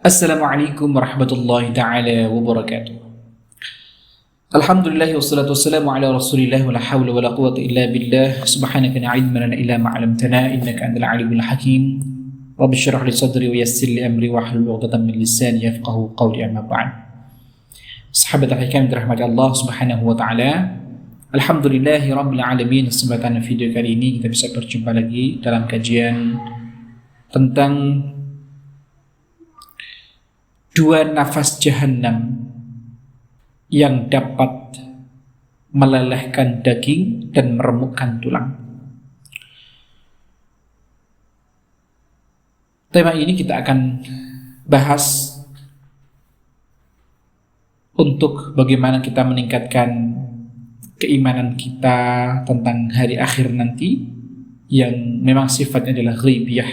Assalamualaikum warahmatullahi ta'ala wabarakatuh. Alhamdulillah wassalatu wassalamu ala rasulillah wa la hawla wa la quwwata illa billah. Subhanaka la ilma lana illa ma 'allamtana innaka antal alimul hakim. Rabbi shrah li sadri wa yassir li amri wahlul 'uqdatam min lisani yafqahu qawli, amma ba'd. Sahabat al-hikam dirahmati Allah Subhanahu wa ta'ala. Alhamdulillahi rabbil alamin. Kesempatan video kali ini kita bisa berjumpa lagi dalam kajian tentang dua nafas jahanam yang dapat melelehkan daging dan meremukkan tulang. Tema ini kita akan bahas untuk bagaimana kita meningkatkan keimanan kita tentang hari akhir nanti yang memang sifatnya adalah ghaibiyah,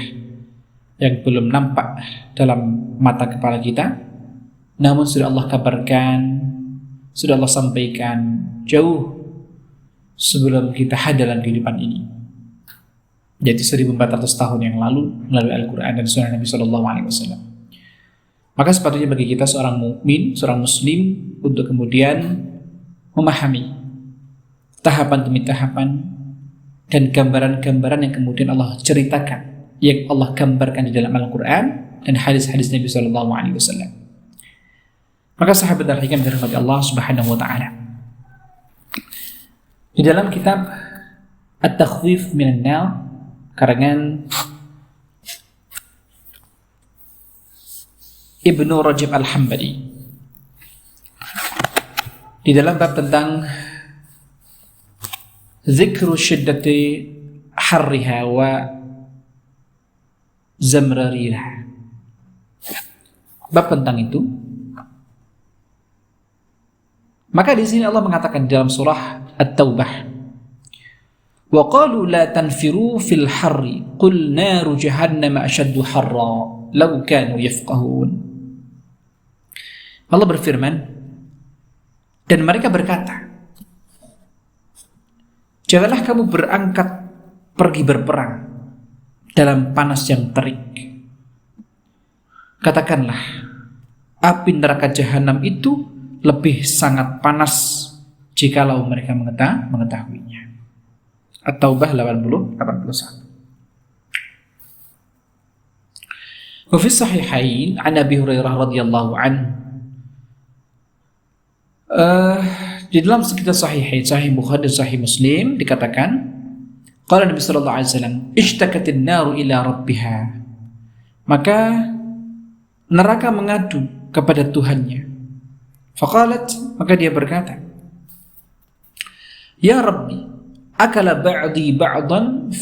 yang belum nampak dalam mata kepala kita, namun sudah Allah kabarkan, sudah Allah sampaikan jauh sebelum kita hadir dalam kehidupan ini, yaitu 1400 tahun yang lalu melalui Al-Quran dan Sunnah Nabi SAW. Maka sepatutnya bagi kita seorang mukmin, seorang muslim, untuk kemudian memahami tahapan demi tahapan dan gambaran-gambaran yang kemudian Allah ceritakan, yang Allah gambarkan di dalam Al-Quran dan hadis-hadis Nabi SAW. Maka sahabat al-hikam dirahmati Allah Subhanahu wa ta'ala, di dalam kitab At-Takhfif Minan Nar karangan Ibnu Rajab Al-Hambali, di dalam bab tentang zikru syiddati harriha wa zamrarira, bab tentang itu, maka di sini Allah mengatakan dalam surah At-Taubah, wa qalu la tanfiru fil harri qul naru jahannam ashaddu harra law kanu yafqahun. Allah berfirman, dan mereka berkata, janganlah kamu berangkat pergi berperang dalam panas yang terik. Katakanlah, api neraka jahanam itu lebih sangat panas jikalau mereka mengetahuinya. At-Taubah 81. Wa fi sahihain an Abi Hurairah radhiyallahu anhu, di dalam sekitar sahihain, Sahih Bukhari dan Sahih Muslim, dikatakan qala Nabi sallallahu alaihi wasallam, ishtakatin naru ila rabbiha, maka neraka mengadu kepada Tuhannya. Faqalat, maka dia berkata, ya Rabbi, akala ba'di ba'dan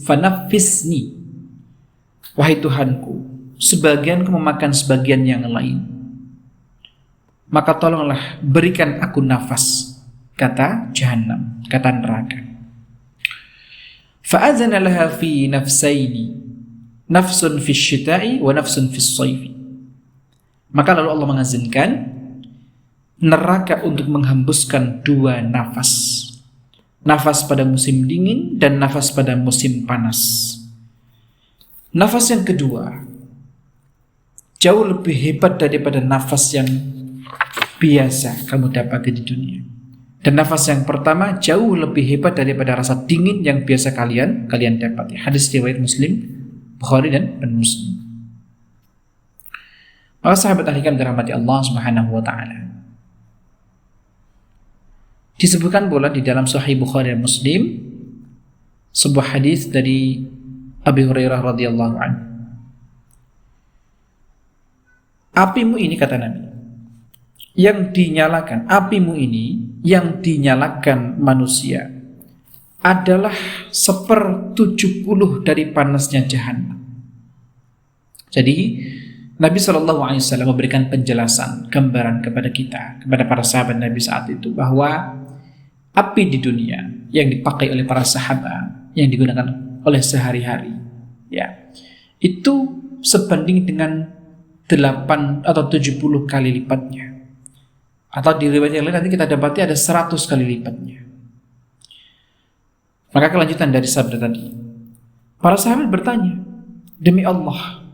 fanaffisni. Wahai Tuhanku, sebagianku memakan sebagian yang lain, maka tolonglah berikan aku nafas. Kata jahanam, kata neraka. Fa'azana laha fi nafsaini, nafsun fi syita'i wa nafsun fi sayfi. Maka lalu Allah mengizinkan neraka untuk menghembuskan dua nafas, nafas pada musim dingin dan nafas pada musim panas. Nafas yang kedua jauh lebih hebat daripada nafas yang biasa kamu dapati di dunia, dan nafas yang pertama jauh lebih hebat daripada rasa dingin yang biasa kalian dapati. Hadis riwayat Muslim, Bukhari dan Muslim. Maka sahabat al-hikam dirahmati Allah Subhanahu wa ta'ala, disebutkan pula di dalam Sahih Bukhari dan Muslim sebuah hadis dari Abi Hurairah radhiyallahu anhu. Apimu ini, kata Nabi, yang dinyalakan, apimu ini yang dinyalakan manusia adalah 1/70 dari panasnya jahanam. Jadi Nabi SAW memberikan penjelasan, gambaran kepada kita, kepada para sahabat Nabi saat itu, bahwa api di dunia yang dipakai oleh para sahabat, yang digunakan oleh sehari-hari, ya, itu sebanding dengan 8 atau 70 kali lipatnya. Atau di riwayat yang lain nanti kita dapati ada 100 kali lipatnya. Maka kelanjutan dari sabda tadi, para sahabat bertanya, demi Allah,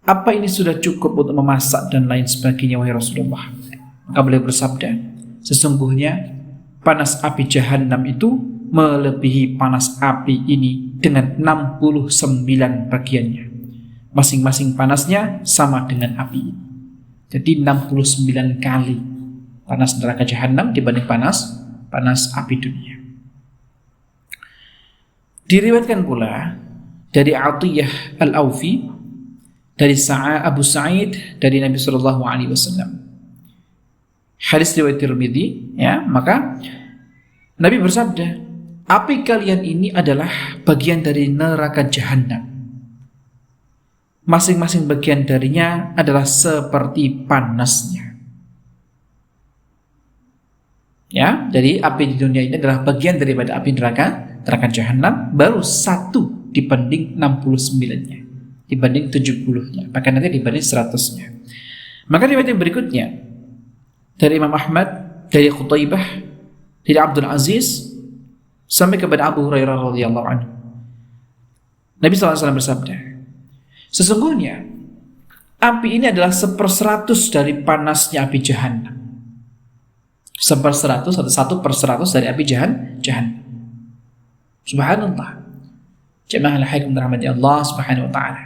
apa ini sudah cukup untuk memasak dan lain sebagainya wahai Rasulullah? Maka beliau bersabda, sesungguhnya panas api Jahannam itu melebihi panas api ini dengan 69 bagiannya. Masing-masing panasnya sama dengan api. Jadi 69 kali panas neraka Jahannam dibanding panas api dunia. Diriwayatkan pula dari Atiyah Al-Aufi dari Abu Sa'id dari Nabi sallallahu alaihi wasallam. Hadis riwayat Tirmidzi, ya, maka Nabi bersabda, api kalian ini adalah bagian dari neraka Jahannam. Masing-masing bagian darinya adalah seperti panasnya. Ya, jadi api di dunia ini adalah bagian daripada api neraka Jahannam, baru 1 dibanding 69-nya, dibanding 70-nya, bahkan nanti dibanding 100-nya. Maka riwayat yang berikutnya dari Imam Ahmad, dari Qutaibah, dari Abdul Aziz sampai kepada Abu Hurairah radhiyallahu anhu. Nabi SAW bersabda, sesungguhnya api ini adalah 1/100 dari panasnya api Jahannam. 1/100 atau 1/100 dari api Jahannam. Subhanallah. Jemaah al-hakim rahmati Allah Subhanahu wa taala.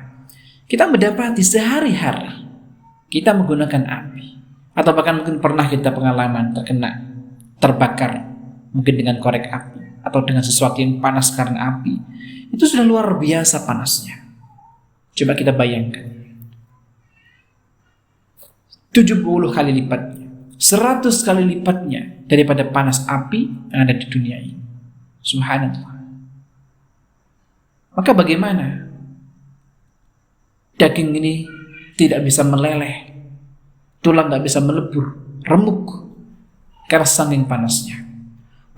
Kita mendapati sehari-hari kita menggunakan api, atau bahkan mungkin pernah kita pengalaman terbakar mungkin dengan korek api atau dengan sesuatu yang panas karena api. Itu sudah luar biasa panasnya. Coba kita bayangkan, 70 kali lipatnya, 100 kali lipatnya daripada panas api yang ada di dunia ini. Subhanallah. Maka bagaimana daging ini tidak bisa meleleh, tulang tidak bisa melebur, remuk karena saking panasnya.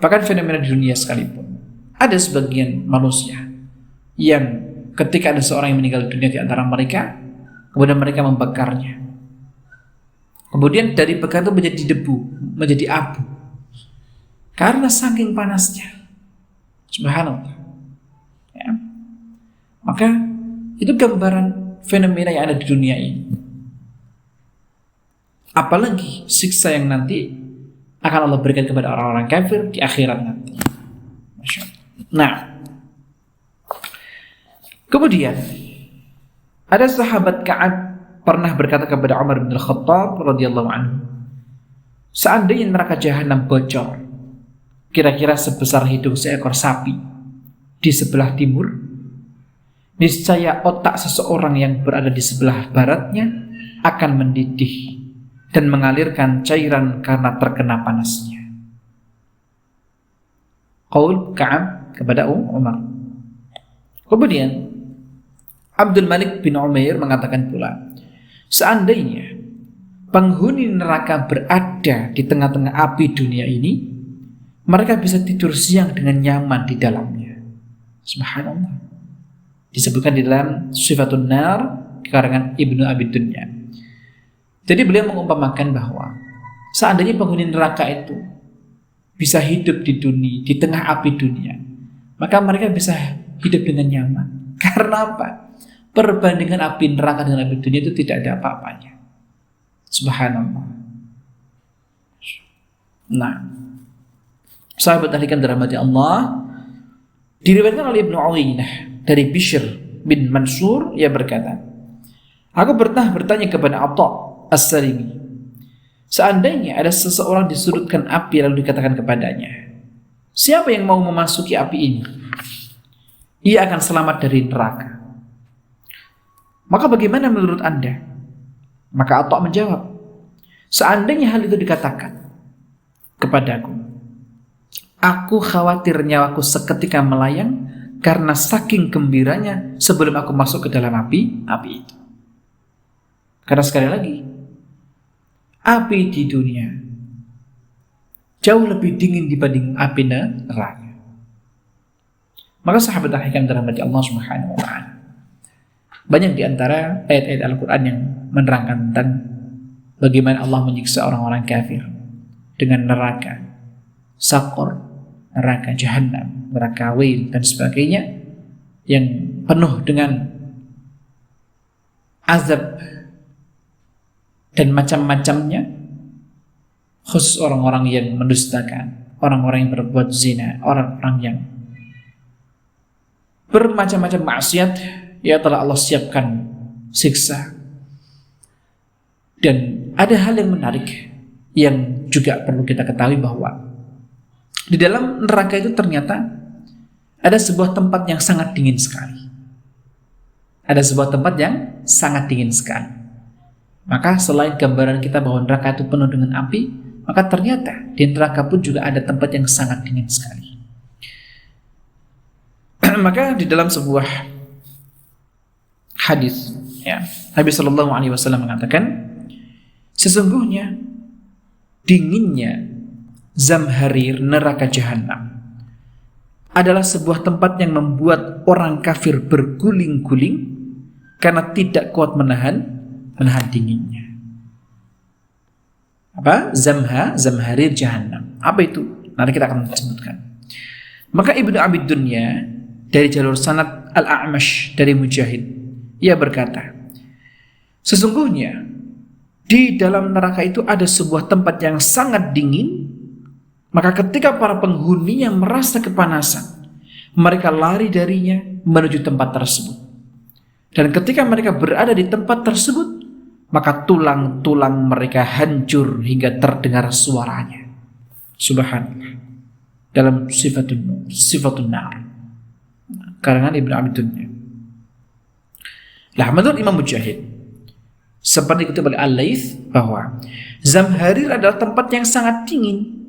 Bahkan fenomena di dunia sekalipun, ada sebagian manusia yang ketika ada seorang yang meninggal dunia di antara mereka, kemudian mereka membakarnya. Kemudian dari bakar itu menjadi debu, menjadi abu, karena saking panasnya. Subhanallah. Ya. Maka itu gambaran fenomena yang ada di dunia ini. Apalagi siksa yang nanti akan Allah berikan kepada orang-orang kafir di akhirat nanti. Masya Allah. Nah, kemudian ada sahabat Ka'ab pernah berkata kepada Umar bin Khattab radhiyallahu anhu, seandainya neraka Jahannam bocor kira-kira sebesar hidung seekor sapi di sebelah timur, niscaya otak seseorang yang berada di sebelah baratnya akan mendidih dan mengalirkan cairan karena terkena panasnya. Qaul Ka'ab kepada Umar. Kemudian Abdul Malik bin Umair mengatakan pula, seandainya penghuni neraka berada di tengah-tengah api dunia ini, mereka bisa tidur siang dengan nyaman di dalamnya. Subhanallah. Disebutkan di dalam Sifatun Nar karangan Ibnu Abi Dunya. Jadi beliau mengumpamakan bahwa seandainya penghuni neraka itu bisa hidup di dunia, di tengah api dunia, maka mereka bisa hidup dengan nyaman. Karena apa? Perbandingan api neraka dengan api dunia itu tidak ada apa-apanya. Subhanallah. Nah, sahabat ahlikan dirahmati Allah, diriwayatkan oleh Ibnu Uwainah dari Bishr bin Mansur, ia berkata, aku pernah bertanya kepada Atha As-Salimi, seandainya ada seseorang disudutkan api lalu dikatakan kepadanya, siapa yang mau memasuki api ini? Ia akan selamat dari neraka. Maka bagaimana menurut Anda? Maka Atha menjawab, seandainya hal itu dikatakan kepadaku, aku khawatir nyawaku seketika melayang karena saking gembiranya sebelum aku masuk ke dalam api itu. Karena sekali lagi, api di dunia jauh lebih dingin dibanding api neraka. Maka sahabat al-hikam dirahmati Allah Subhanahu wa taala, banyak di antara ayat-ayat Al-Qur'an yang menerangkan tentang bagaimana Allah menyiksa orang-orang kafir dengan neraka Saqar, neraka Jahannam, neraka Wail dan sebagainya yang penuh dengan azab dan macam-macamnya, khusus orang-orang yang mendustakan, orang-orang yang berbuat zina, orang-orang yang bermacam-macam maksiat, ya telah Allah siapkan siksa. Dan ada hal yang menarik yang juga perlu kita ketahui, bahwa di dalam neraka itu ternyata ada sebuah tempat yang sangat dingin sekali. Ada sebuah tempat yang sangat dingin sekali. Maka selain gambaran kita bahwa neraka itu penuh dengan api, maka ternyata di neraka pun juga ada tempat yang sangat dingin sekali. Maka di dalam sebuah hadis, ya, Nabi Shallallahu Alaihi Wasallam mengatakan, sesungguhnya dinginnya Zamharir, neraka jahanam, adalah sebuah tempat yang membuat orang kafir berguling-guling karena tidak kuat menahan dinginnya. Apa? Zamharir jahanam. Apa itu? Nanti kita akan sebutkan. Maka Ibnu Abi Dunya dari jalur sanad Al-A'mash dari Mujahid, ia berkata, sesungguhnya di dalam neraka itu ada sebuah tempat yang sangat dingin. Maka ketika para penghuninya merasa kepanasan, mereka lari darinya menuju tempat tersebut. Dan ketika mereka berada di tempat tersebut, maka tulang-tulang mereka hancur hingga terdengar suaranya. Subhanallah. Dalam Sifatun Nar, karangan Ibnu Abi Dunya. Lah, menurut Imam Mujahid, seperti dikutip oleh Al-Laits, bahwa Zamharir adalah tempat yang sangat dingin,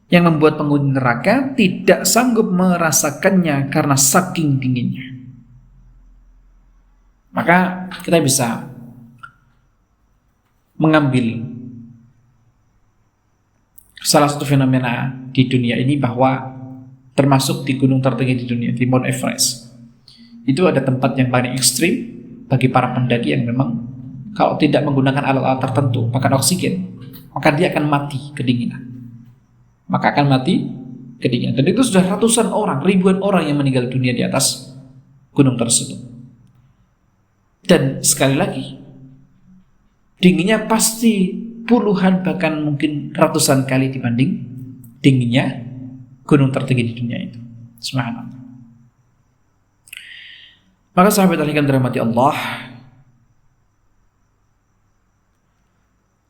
yang membuat penghuni neraka tidak sanggup merasakannya karena saking dinginnya. Maka kita bisa mengambil salah satu fenomena di dunia ini, bahwa termasuk di gunung tertinggi di dunia, di Mount Everest, itu ada tempat yang paling ekstrim bagi para pendaki yang memang kalau tidak menggunakan alat-alat tertentu, bahkan oksigen, maka dia akan mati kedinginan. Dan itu sudah ratusan orang, ribuan orang yang meninggal dunia di atas gunung tersebut. Dan sekali lagi, dinginnya pasti puluhan bahkan mungkin ratusan kali dibanding dinginnya gunung tertinggi di dunia itu. Subhanallah. Maka sahabat yang dirahmati Allah,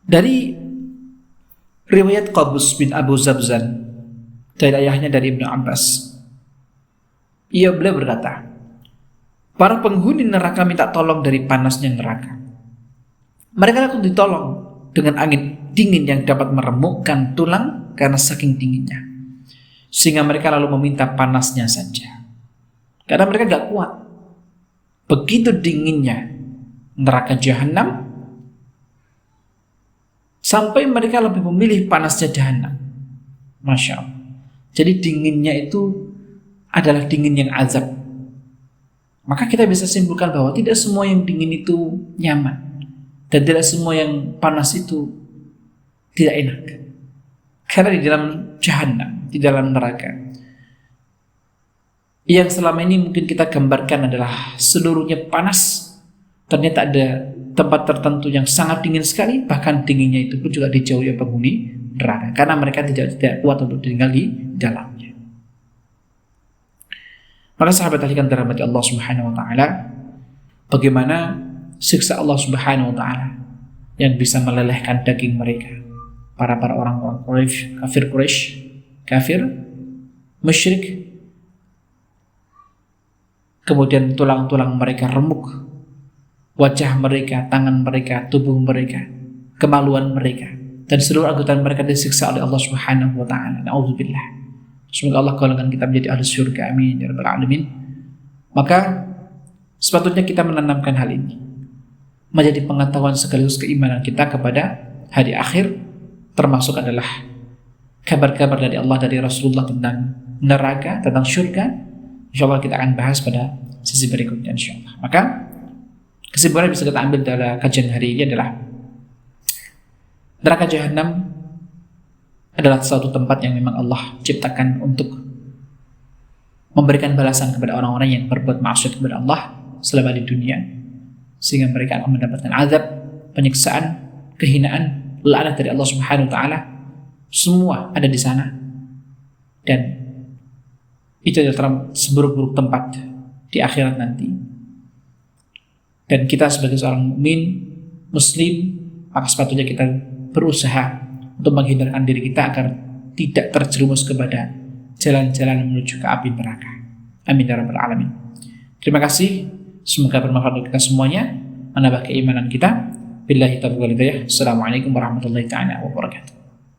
dari riwayat Qabus bin Abu Zabzan dari ayahnya dari Ibnu Abbas, beliau berkata, para penghuni neraka minta tolong dari panasnya neraka. Mereka langsung ditolong dengan angin dingin yang dapat meremukkan tulang karena saking dinginnya, sehingga mereka lalu meminta panasnya saja, karena mereka gak kuat. Begitu dinginnya neraka jahanam, sampai mereka lebih memilih panasnya jahanam. Masya Allah. Jadi dinginnya itu adalah dingin yang azab. Maka kita bisa simpulkan bahwa tidak semua yang dingin itu nyaman, dan tidak semua yang panas itu tidak enak. Karena di dalam jahanam, di dalam neraka, yang selama ini mungkin kita gambarkan adalah seluruhnya panas, ternyata ada tempat tertentu yang sangat dingin sekali, bahkan dinginnya itu pun juga dijauhi penghuni neraka, karena mereka tidak kuat untuk tinggal di dalamnya. Maka sahabat yang dirahmati Allah Subhanahu wa taala, bagaimana siksa Allah Subhanahu wa taala yang bisa melelehkan daging mereka, para orang-orang kafir, musyrik, kemudian tulang-tulang mereka remuk, wajah mereka, tangan mereka, tubuh mereka, kemaluan mereka, dan seluruh anggota mereka disiksa oleh Allah Subhanahu wa taala. Nauzubillah. Semoga Allah golongan kita menjadi ahli surga, amin ya rabbal alamin. Maka sepatutnya kita menanamkan hal ini menjadi pengetahuan sekaligus keimanan kita kepada hari akhir, termasuk adalah kabar-kabar dari Allah, dari Rasulullah tentang neraka, tentang surga. InsyaAllah kita akan bahas pada sesi berikutnya insyaAllah. Maka kesimpulan bisa kita ambil dalam kajian hari ini adalah neraka jahanam adalah suatu tempat yang memang Allah ciptakan untuk memberikan balasan kepada orang-orang yang berbuat maksiat kepada Allah selama di dunia, sehingga mereka akan mendapatkan azab, penyiksaan, kehinaan, laknat dari Allah Subhanahu wa taala. Semua ada di sana. Dan itu adalah seburuk-buruk tempat di akhirat nanti. Dan kita sebagai seorang mukmin muslim, maka sepatutnya kita berusaha untuk menghindarkan diri kita agar tidak terjerumus kepada jalan-jalan menuju ke api neraka. Amin ya rabbal alamin. Terima kasih, semoga bermanfaat untuk kita semuanya, menambah keimanan kita. Billahi taufiq wal hidayah. Assalamualaikum warahmatullahi taala wabarakatuh.